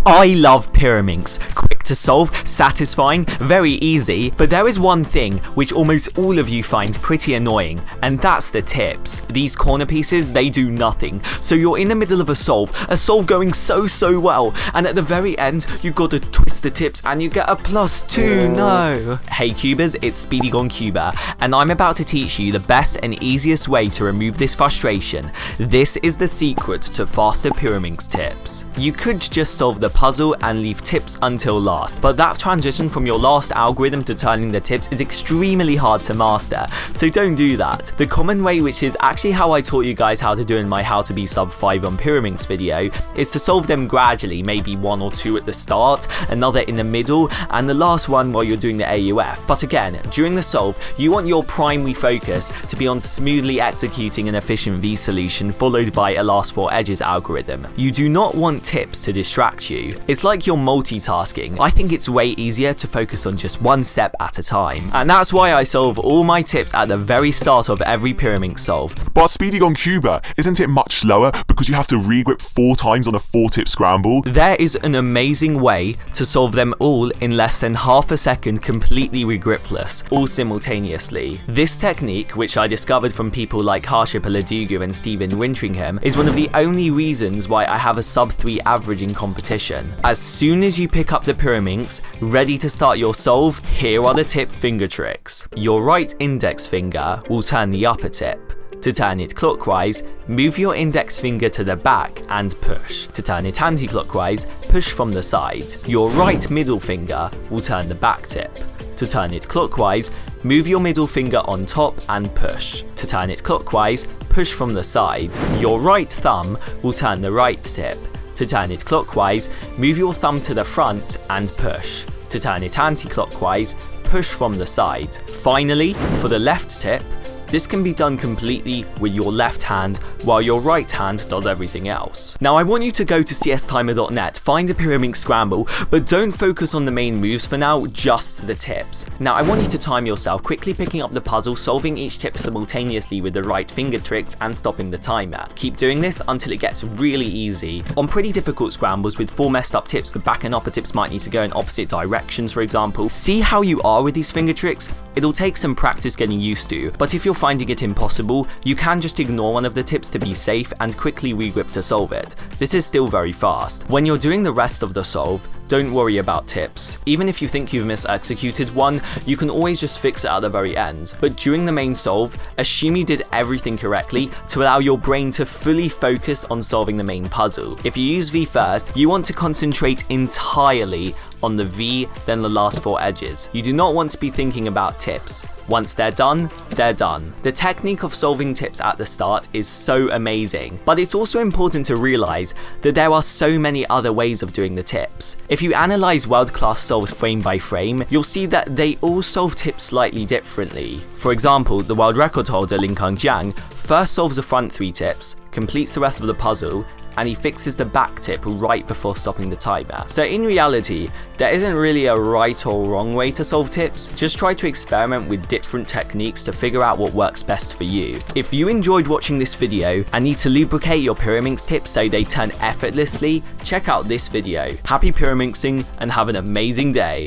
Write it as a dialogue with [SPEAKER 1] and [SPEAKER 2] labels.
[SPEAKER 1] I love Pyraminx. Quick to solve, satisfying, very easy, but there is one thing which almost all of you find pretty annoying, and that's the tips. These corner pieces, they do nothing. So you're in the middle of a solve going so well, and at the very end, you gotta twist the tips and you get a +2, no. Hey cubers, it's SpeedyGoneCuber, and I'm about to teach you the best and easiest way to remove this frustration. This is the secret to faster Pyraminx tips. You could just solve the puzzle and leave tips until last, but that transition from your last algorithm to turning the tips is extremely hard to master, so don't do that. The common way, which is actually how I taught you guys how to do in my how to be sub 5 on Pyraminx video, is to solve them gradually, maybe 1 or 2 at the start, another in the middle, and the last one while you're doing the AUF. But again, during the solve, you want your primary focus to be on smoothly executing an efficient V solution followed by a last 4 edges algorithm. You do not want tips to distract you. It's like you're multitasking. I think it's way easier to focus on just one step at a time. And that's why I solve all my tips at the very start of every Pyraminx solve.
[SPEAKER 2] But SpeedyGoneCuber, isn't it much slower because you have to re-grip 4 times on a 4-tip scramble?
[SPEAKER 1] There is an amazing way to solve them all in less than half a second, completely regripless, all simultaneously. This technique, which I discovered from people like Harsha Paladuga and Stephen Wintringham, is one of the only reasons why I have a sub 3 average in competition. As soon as you pick up the Pyraminx, ready to start your solve, here are the tip finger tricks. Your right index finger will turn the upper tip. To turn it clockwise, move your index finger to the back and push. To turn it anti-clockwise, push from the side. Your right middle finger will turn the back tip. To turn it clockwise, move your middle finger on top and push. To turn it clockwise, push from the side. Your right thumb will turn the right tip. To turn it clockwise, move your thumb to the front and push. To turn it anti-clockwise, push from the side. Finally, for the left tip, this can be done completely with your left hand while your right hand does everything else. Now I want you to go to cstimer.net, find a Pyraminx scramble, but don't focus on the main moves for now, just the tips. Now I want you to time yourself, quickly picking up the puzzle, solving each tip simultaneously with the right finger tricks and stopping the timer. Keep doing this until it gets really easy. On pretty difficult scrambles with 4 messed up tips, the back and upper tips might need to go in opposite directions, for example. See how you are with these finger tricks? It'll take some practice getting used to, but if you're finding it impossible, you can just ignore one of the tips to be safe and quickly re-grip to solve it. This is still very fast. When you're doing the rest of the solve, don't worry about tips. Even if you think you've mis-executed one, you can always just fix it at the very end. But during the main solve, assume you did everything correctly to allow your brain to fully focus on solving the main puzzle. If you use V first, you want to concentrate entirely on the V, then the last 4 edges. You do not want to be thinking about tips. Once they're done, they're done. The technique of solving tips at the start is so amazing, but it's also important to realize that there are so many other ways of doing the tips. If you analyze world-class solves frame by frame, you'll see that they all solve tips slightly differently. For example, the world record holder Lin Kang Jiang first solves the front 3 tips, completes the rest of the puzzle, and he fixes the back tip right before stopping the timer. So in reality, there isn't really a right or wrong way to solve tips, just try to experiment with different techniques to figure out what works best for you. If you enjoyed watching this video and need to lubricate your Pyraminx tips so they turn effortlessly, check out this video. Happy Pyraminxing and have an amazing day.